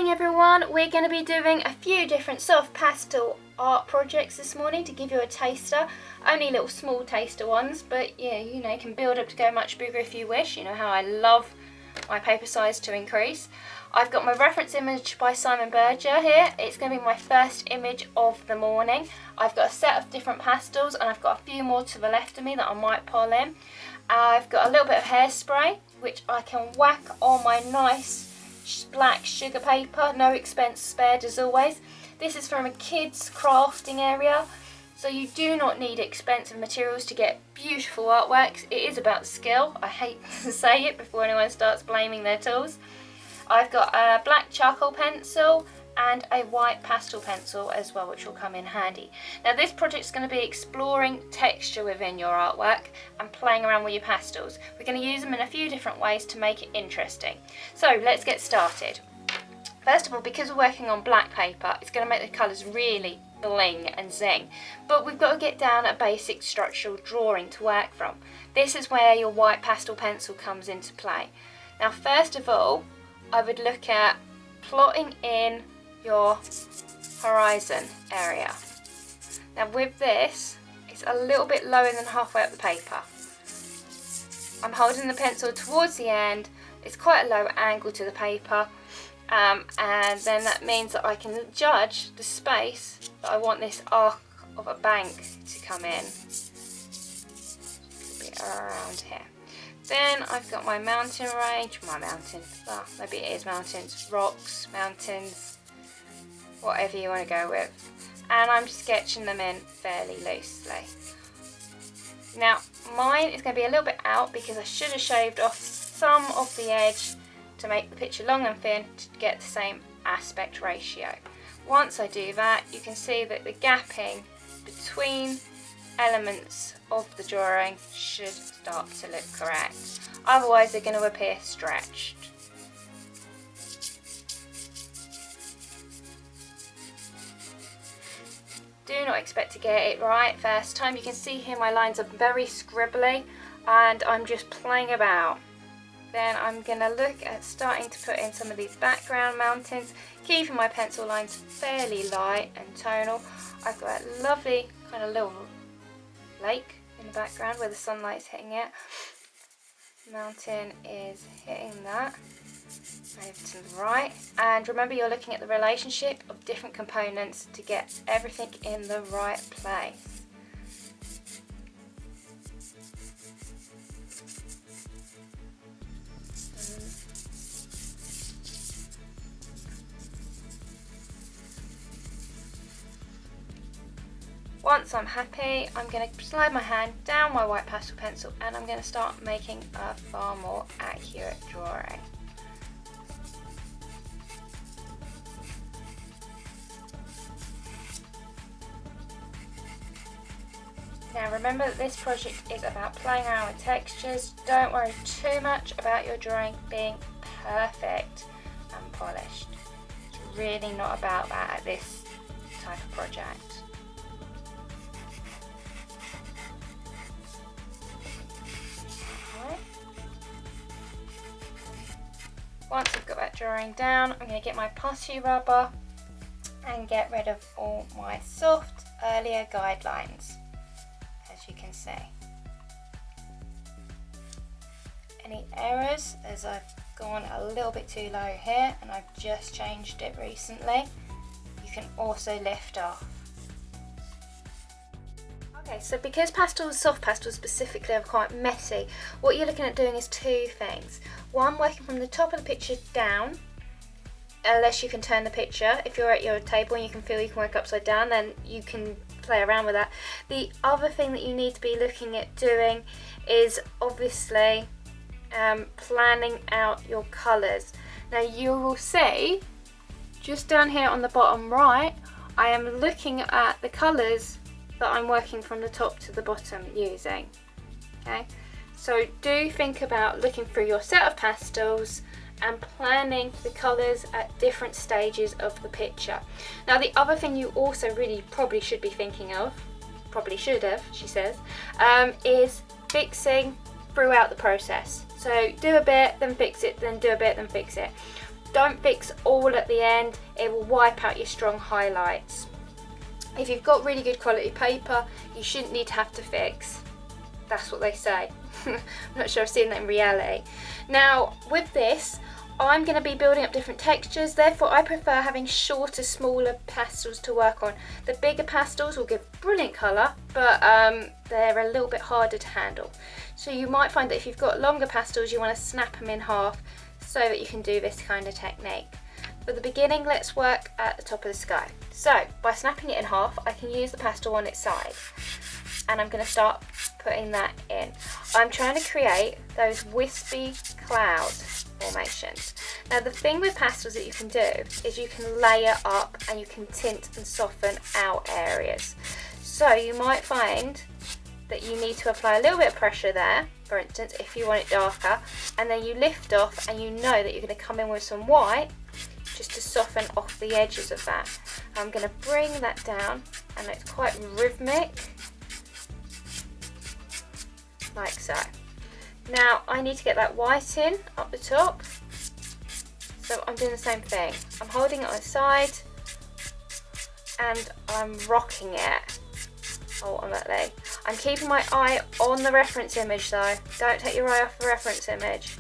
morning everyone. We're going to be doing a few different soft pastel art projects this morning to give you a taster. Only little small taster ones, but yeah, you know, you can build up to go much bigger if you wish. You know how I love my paper size to increase. I've got my reference image by Simon Berger here. It's going to be my first image of the morning. I've got a set of different pastels and I've got a few more to the left of me that I might pull in. I've got a little bit of hairspray which I can whack on my nice black sugar paper, no expense spared as always. This is from a kids crafting area, so you do not need expensive materials to get beautiful artworks. It is about skill. I hate to say it before anyone starts blaming their tools. I've got a black charcoal pencil and a white pastel pencil as well, which will come in handy. Now this project is going to be exploring texture within your artwork and playing around with your pastels. We're going to use them in a few different ways to make it interesting. So let's get started. First of all, because we're working on black paper, it's going to make the colours really bling and zing. But we've got to get down a basic structural drawing to work from. This is where your white pastel pencil comes into play. Now first of all, I would look at plotting in your horizon area. Now with this, it's a little bit lower than halfway up the paper. I'm holding the pencil towards the end. It's quite a low angle to the paper, and then that means that I can judge the space that I want this arc of a bank to come in. A bit around here. Then I've got my mountain range, well maybe it is mountains, rocks, mountains, whatever you want to go with, and I'm sketching them in fairly loosely. Now mine is going to be a little bit out because I should have shaved off some of the edge to make the picture long and thin to get the same aspect ratio. Once I do that, you can see that the gapping between elements of the drawing should start to look correct, otherwise they're going to appear stretched. Do not expect to get it right first time. You can see here my lines are very scribbly and I'm just playing about. Then I'm going to look at starting to put in some of these background mountains, keeping my pencil lines fairly light and tonal. I've got a lovely kind of little lake in the background where the sunlight's hitting it. Mountain is hitting that. Over to the right, and remember you're looking at the relationship of different components to get everything in the right place. Once I'm happy, I'm going to slide my hand down my white pastel pencil and I'm going to start making a far more accurate drawing. Now remember that this project is about playing around with textures. Don't worry too much about your drawing being perfect and polished. It's really not about that at this type of project. Once I've got that drawing down, I'm going to get my putty rubber and get rid of all my soft earlier guidelines, as you can see. Any errors, as I've gone a little bit too low here and I've just changed it recently, you can also lift off. Okay, so because pastels, soft pastels specifically, are quite messy, what you're looking at doing is two things. One, working from the top of the picture down, unless you can turn the picture. If you're at your table and you can feel you can work upside down, then you can play around with that. The other thing that you need to be looking at doing is obviously planning out your colours. Now you will see, just down here on the bottom right, I am looking at the colours that I'm working from the top to the bottom using. Okay, so do think about looking through your set of pastels and planning the colours at different stages of the picture. Now the other thing you also really probably should be thinking of, probably should have, she says, is fixing throughout the process. So do a bit, then fix it, then do a bit, then fix it. Don't fix all at the end, it will wipe out your strong highlights. If you've got really good quality paper, you shouldn't need to have to fix. That's what they say. I'm not sure I've seen that in reality. Now with this, I'm going to be building up different textures, therefore I prefer having shorter, smaller pastels to work on. The bigger pastels will give brilliant colour, but they're a little bit harder to handle. So you might find that if you've got longer pastels, you want to snap them in half so that you can do this kind of technique. For the beginning, let's work at the top of the sky. So by snapping it in half, I can use the pastel on its side. And I'm going to start putting that in. I'm trying to create those wispy cloud formations. Now the thing with pastels that you can do is you can layer up and you can tint and soften out areas. So you might find that you need to apply a little bit of pressure there, for instance, if you want it darker, and then you lift off and you know that you're going to come in with some white just to soften off the edges of that. I'm going to bring that down and it's quite rhythmic, like so. Now I need to get that white in up the top, so I'm doing the same thing. I'm holding it on the side and I'm rocking it ultimately. I'm keeping my eye on the reference image though, don't take your eye off the reference image.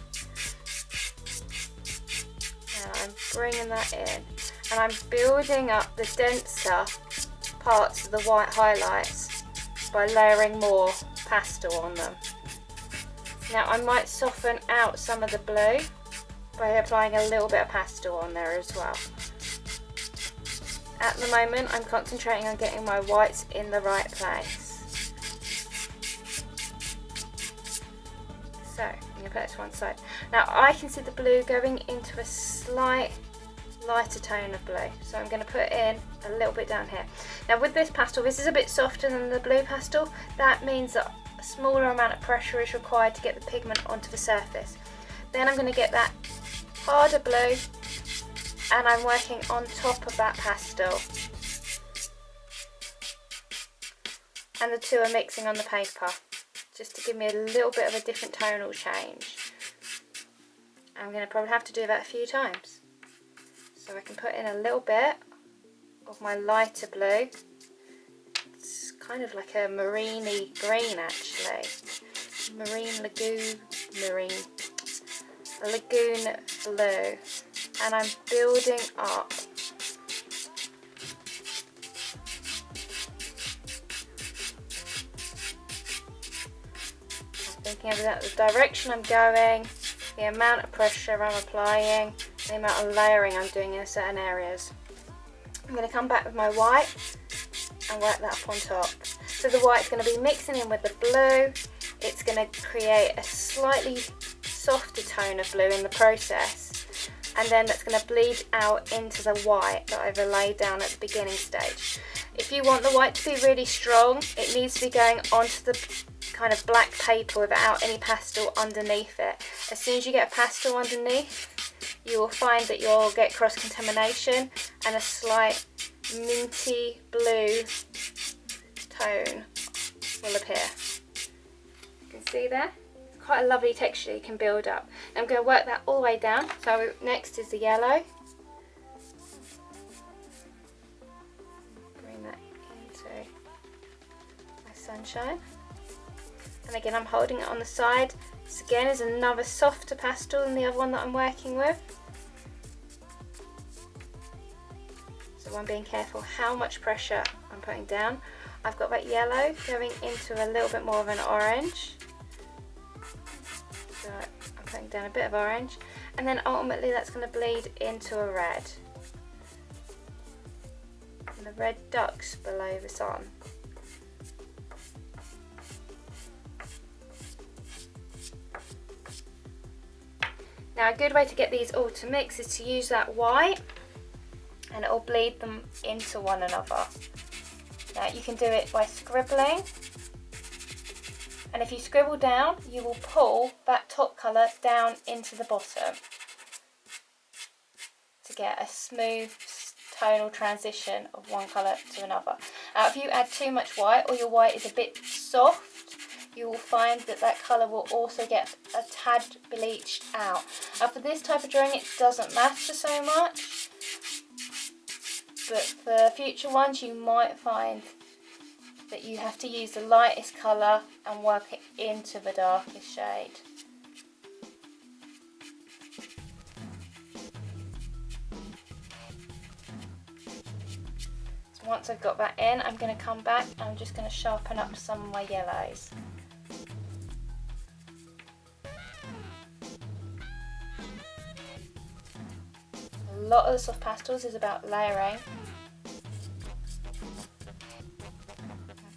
And I'm bringing that in and I'm building up the denser parts of the white highlights by layering more pastel on them. Now I might soften out some of the blue by applying a little bit of pastel on there as well. At the moment I'm concentrating on getting my whites in the right place. So I'm going to put it to one side. Now I can see the blue going into a slight lighter tone of blue, so I'm going to put in a little bit down here. Now with this pastel, this is a bit softer than the blue pastel. That means that a smaller amount of pressure is required to get the pigment onto the surface. Then I'm going to get that harder blue and I'm working on top of that pastel. And the two are mixing on the paper just to give me a little bit of a different tonal change. I'm going to probably have to do that a few times. So I can put in a little bit of my lighter blue. It's kind of like a marine-y green actually. A lagoon blue. And I'm building up I'm thinking about the direction I'm going, the amount of pressure I'm applying, the amount of layering I'm doing in certain areas. I'm going to come back with my white and work that up on top. So the white's going to be mixing in with the blue. It's going to create a slightly softer tone of blue in the process, and then that's going to bleed out into the white that I've laid down at the beginning stage. If you want the white to be really strong, it needs to be going onto the kind of black paper without any pastel underneath it. As soon as you get a pastel underneath, you will find that you'll get cross-contamination and a slight minty blue tone will appear. You can see there? It's quite a lovely texture you can build up. I'm going to work that all the way down. So next is the yellow. Bring that into my sunshine. And again, I'm holding it on the side. This again is another softer pastel than the other one that I'm working with. So I'm being careful how much pressure I'm putting down. I've got that yellow going into a little bit more of an orange. So I'm putting down a bit of orange. And then ultimately that's going to bleed into a red. And the red ducks below the sun. Now a good way to get these all to mix is to use that white and it will bleed them into one another. Now you can do it by scribbling, and if you scribble down you will pull that top colour down into the bottom to get a smooth tonal transition of one colour to another. Now if you add too much white or your white is a bit soft, you will find that that colour will also get a tad bleached out. And for this type of drawing it doesn't matter so much, but for future ones you might find that you have to use the lightest colour and work it into the darkest shade. So once I've got that in, I'm going to come back and I'm just going to sharpen up some of my yellows. A lot of the soft pastels is about layering.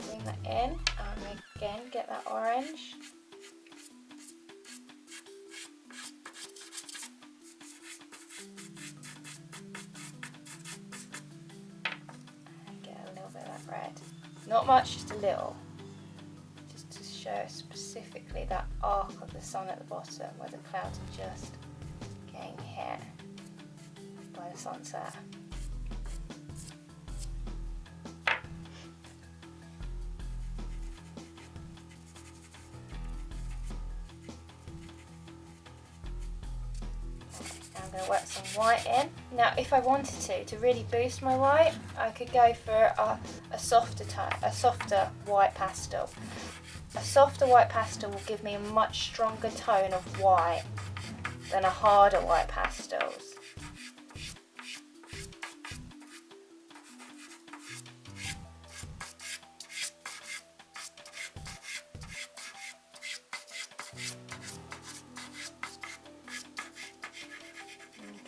Bring that in and again get that orange. And get a little bit of that red. Not much, just a little. Just to show specifically that arc of the sun at the bottom where the clouds are just getting hit by the sunset. I'm going to work some white in. Now if I wanted to really boost my white, I could go for a softer white pastel. A softer white pastel will give me a much stronger tone of white than a harder white pastels.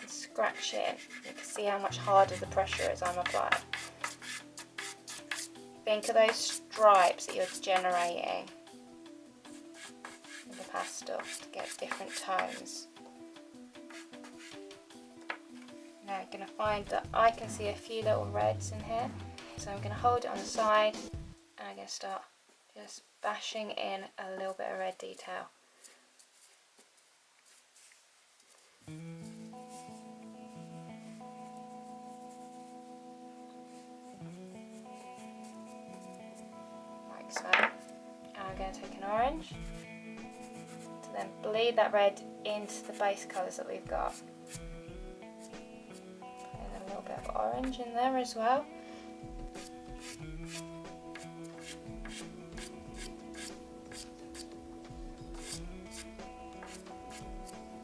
Scratch in, you can see how much harder the pressure is I'm applying. Think of those stripes that you're generating in the pastel to get different tones. Now I'm going to find that I can see a few little reds in here, so I'm going to hold it on the side and I'm going to start just bashing in a little bit of red detail. So, and I'm going to take an orange to then bleed that red into the base colours that we've got. Put in a little bit of orange in there as well.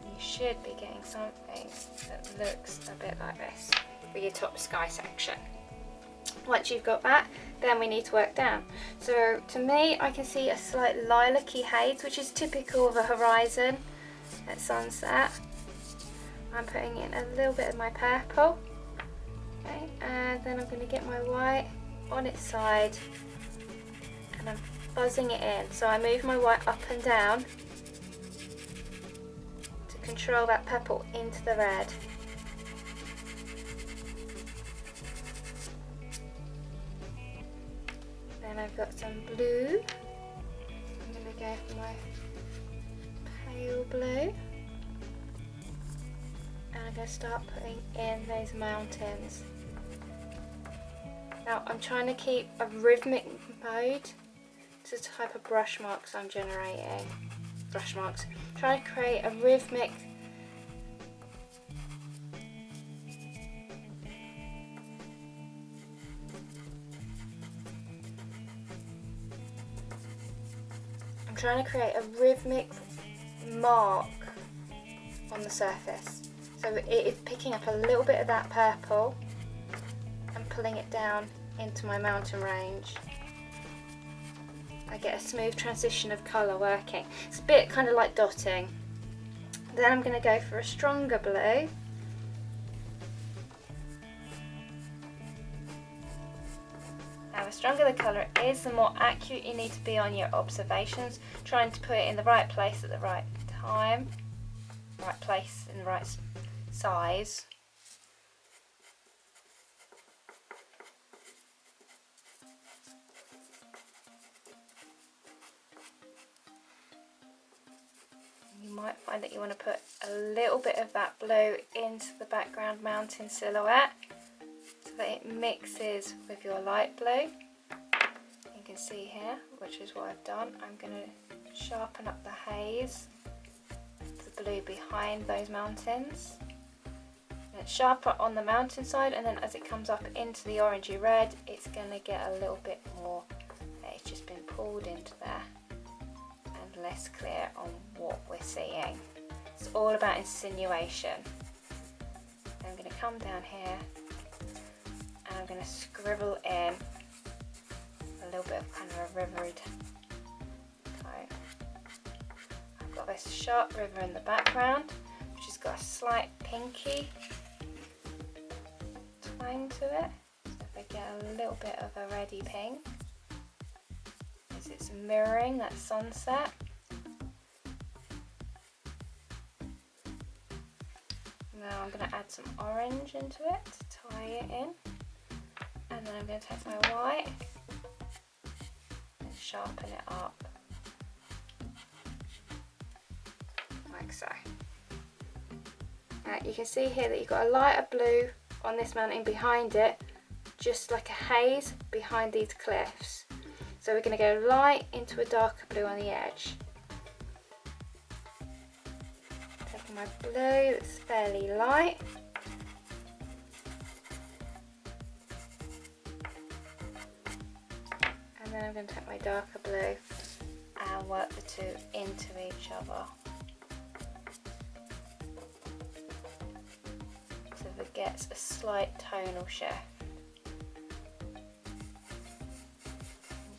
You should be getting something that looks a bit like this for your top sky section. Once you've got that, then we need to work down. So to me, I can see a slight lilac-y haze, which is typical of a horizon at sunset. I'm putting in a little bit of my purple. Okay, and then I'm going to get my white on its side and I'm buzzing it in. So I move my white up and down to control that purple into the red. Then I've got some blue. I'm going to go for my pale blue. And I'm going to start putting in those mountains. Now I'm trying to keep a rhythmic mode to the type of brush marks I'm generating. Brush marks. Trying to create a rhythmic mark on the surface. So it is picking up a little bit of that purple and pulling it down into my mountain range. I get a smooth transition of colour working. It's a bit kind of like dotting. Then I'm going to go for a stronger blue. Now the stronger the colour is, the more accurate you need to be on your observations, trying to put it in the right place at the right time, right place in the right size. You might find that you want to put a little bit of that blue into the background mountain silhouette so that it mixes with your light blue. You can see here, which is what I've done, I'm going to sharpen up the haze, the blue behind those mountains. And it's sharper on the mountainside, and then as it comes up into the orangey red, it's going to get a little bit more, it's just been pulled into there, and less clear on what we're seeing. It's all about insinuation. I'm going to come down here and I'm going to scribble in a little bit of kind of a rivery tone. I've got this sharp river in the background, which has got a slight pinky twang to it. So if I get a little bit of a reddy pink, as it's mirroring that sunset. Now I'm going to add some orange into it to tie it in, and then I'm going to take my white and sharpen it up like so. Now you can see here that you've got a lighter blue on this mountain behind it, just like a haze behind these cliffs. So we're going to go light into a darker blue on the edge. My blue that's fairly light, and then I'm going to take my darker blue and work the two into each other, so that it gets a slight tonal shift. We've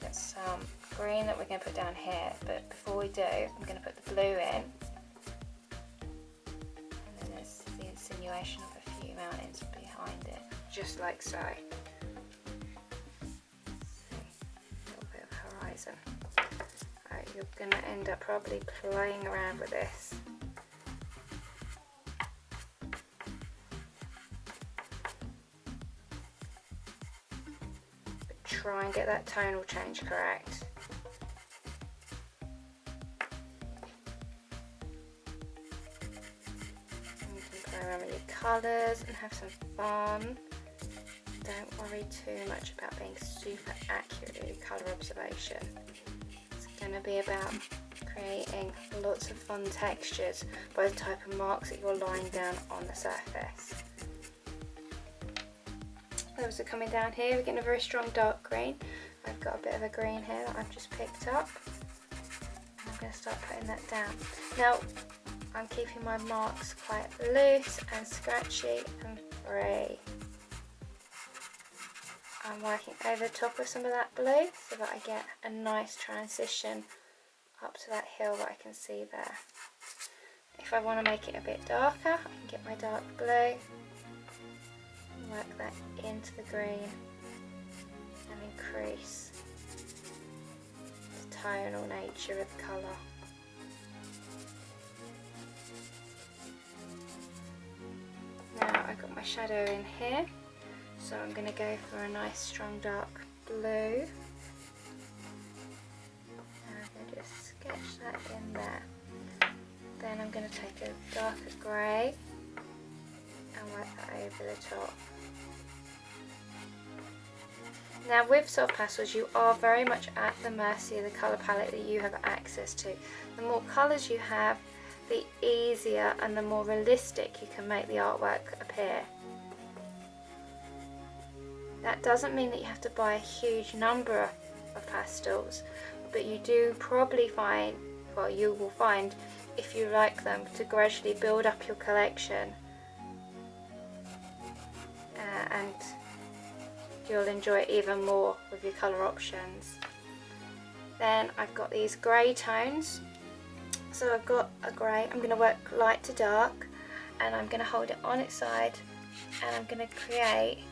got some green that we're going to put down here, but before we do, I'm going to put the blue in. Of a few mountains behind it, just like so. See, a little bit of horizon. Right, you're going to end up probably playing around with this. But try and get that tonal change correct. Remember your colours and have some fun. Don't worry too much about being super accurate with your colour observation. It's going to be about creating lots of fun textures by the type of marks that you're laying down on the surface. So coming down here, we're getting a very strong dark green. I've got a bit of a green here that I've just picked up. I'm going to start putting that down. Now, I'm keeping my marks quite loose and scratchy and free. I'm working over the top of some of that blue so that I get a nice transition up to that hill that I can see there. If I want to make it a bit darker, I can get my dark blue and work that into the green and increase the tonal nature of the colour. Now I've got my shadow in here, so I'm going to go for a nice strong dark blue. And I'm going to just sketch that in there. Then I'm going to take a darker grey and work that over the top. Now with soft pastels, you are very much at the mercy of the colour palette that you have access to. The more colours you have, the easier and the more realistic you can make the artwork appear. That doesn't mean that you have to buy a huge number of pastels, but you do probably find, well, you will find, if you like them, to gradually build up your collection, and you'll enjoy it even more with your colour options. Then I've got these grey tones. So I've got a grey, I'm going to work light to dark, and I'm going to hold it on its side, and I'm going to create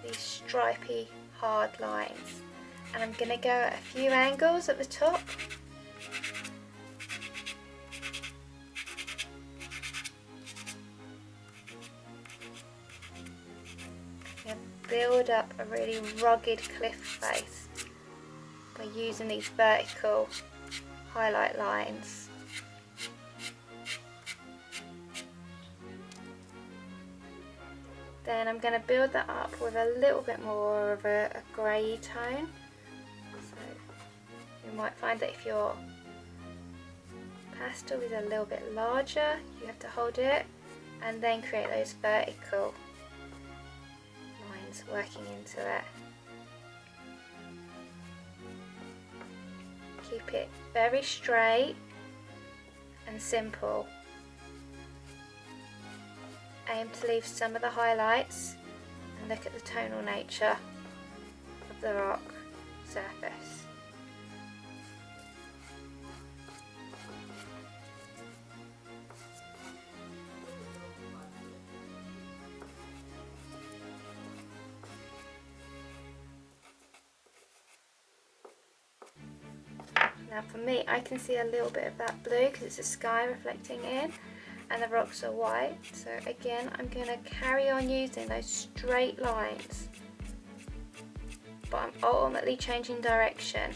these stripy hard lines, and I'm going to go at a few angles at the top. And build up a really rugged cliff face by using these vertical highlight lines. Then I'm going to build that up with a little bit more of a grey tone, might find that if your pastel is a little bit larger, you have to hold it and then create those vertical lines working into it. Keep it very straight and simple. Aim to leave some of the highlights and look at the tonal nature of the rock surface. Now for me, I can see a little bit of that blue because it's the sky reflecting in and the rocks are white. So again, I'm going to carry on using those straight lines, but I'm ultimately changing direction.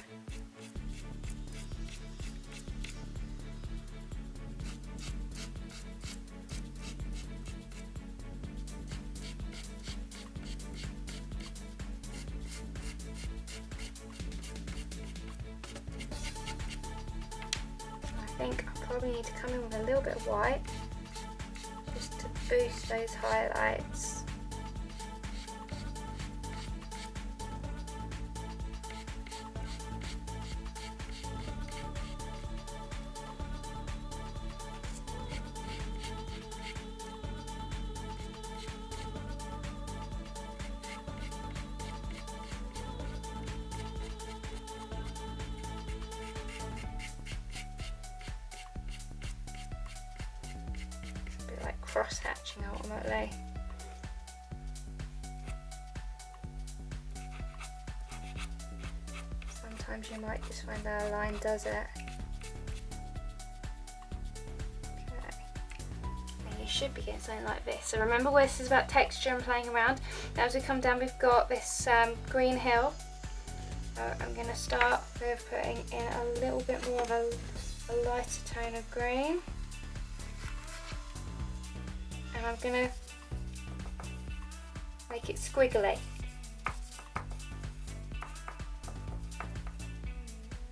I think I probably need to come in with a little bit of white just to boost those highlights. Cross-hatching ultimately. Sometimes you might just find that a line does it. Okay. And you should be getting something like this. So remember, this is about texture and playing around. Now as we come down, we've got this green hill. So I'm going to start with putting in a little bit more of a lighter tone of green. And I'm going to make it squiggly.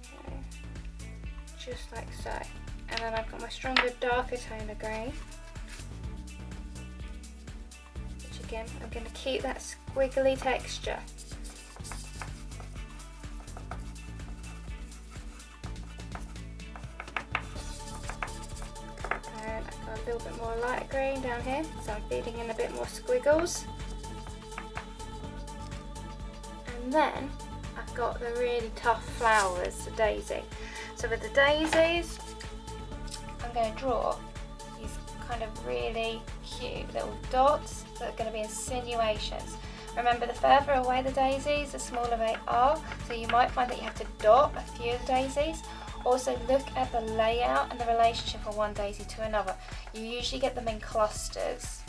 Okay. Just like so. And then I've got my stronger, darker tone of green. Which again, I'm going to keep that squiggly texture. A little bit more light green down here, so I'm feeding in a bit more squiggles. And then I've got the really tough flowers, the daisy. So with the daisies, I'm going to draw these kind of really cute little dots that are going to be insinuations. Remember, the further away the daisies, the smaller they are, so you might find that you have to dot a few of the daisies. Also look at the layout and the relationship of one daisy to another. You usually get them in clusters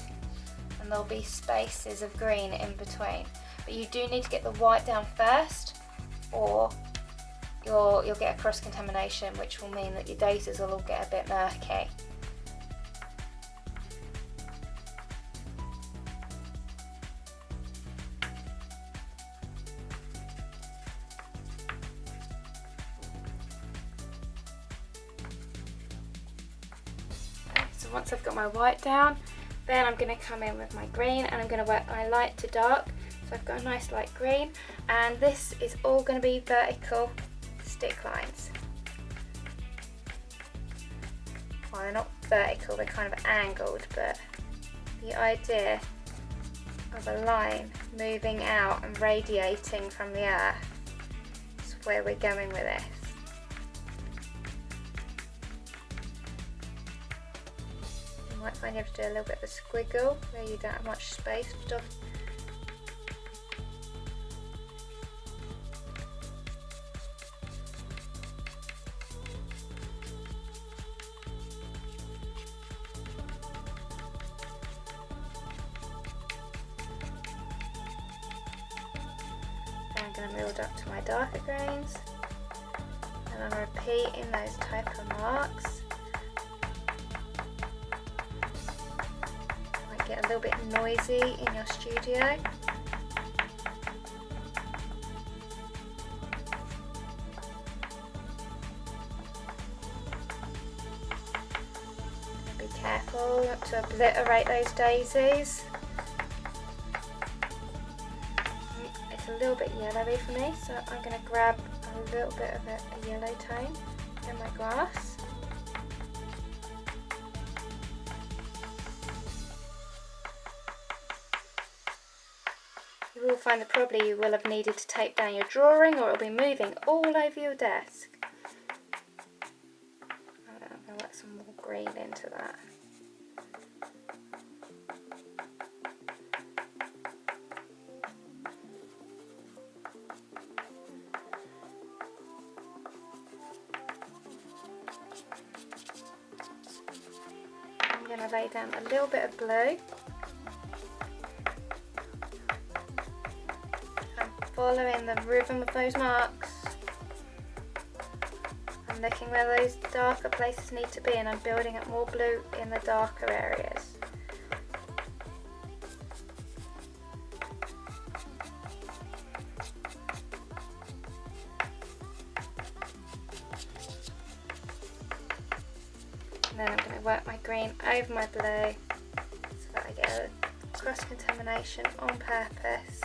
and there'll be spaces of green in between. But you do need to get the white down first, or you'll get a cross contamination, which will mean that your daisies will all get a bit murky. Once I've got my white down, then I'm going to come in with my green and I'm going to work my light to dark. So I've got a nice light green, and this is all going to be vertical stick lines. Well, they're not vertical, they're kind of angled, but the idea of a line moving out and radiating from the earth is where we're going with this. You might find you have to do a little bit of a squiggle where you don't have much space for stuff. Then I'm going to build up to my darker grains, and I'm repeating those type of marks. Get a little bit noisy in your studio. careful not to obliterate those daisies. It's a little bit yellowy for me, so I'm going to grab a little bit of a yellow tone in my glass. You will find that probably you will have needed to tape down your drawing, or it will be moving all over your desk. I'm going to let some more green into that. I'm going to lay down a little bit of blue. Following the rhythm of those marks. I'm looking where those darker places need to be, and I'm building up more blue in the darker areas. And then I'm going to work my green over my blue so that I get a cross contamination on purpose.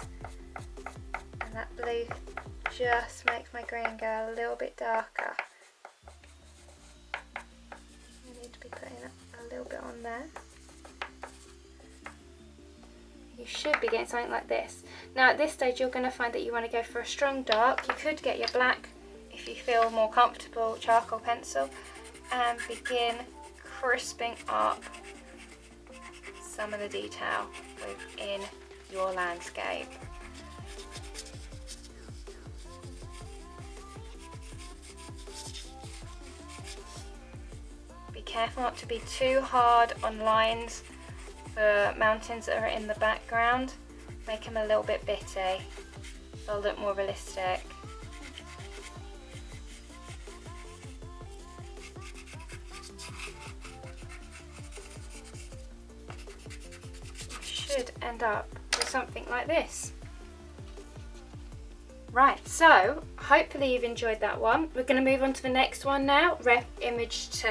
That blue just makes my green go a little bit darker. I need to be putting a little bit on there. You should be getting something like this. Now at this stage you're going to find that you want to go for a strong dark. You could get your black if you feel more comfortable charcoal pencil and begin crisping up some of the detail within your landscape. Careful not to be too hard on lines for mountains that are in the background. Make them a little bit bitty. They'll look more realistic. You should end up with something like this. Right, so hopefully you've enjoyed that one. We're going to move on to the next one now, ref image 2.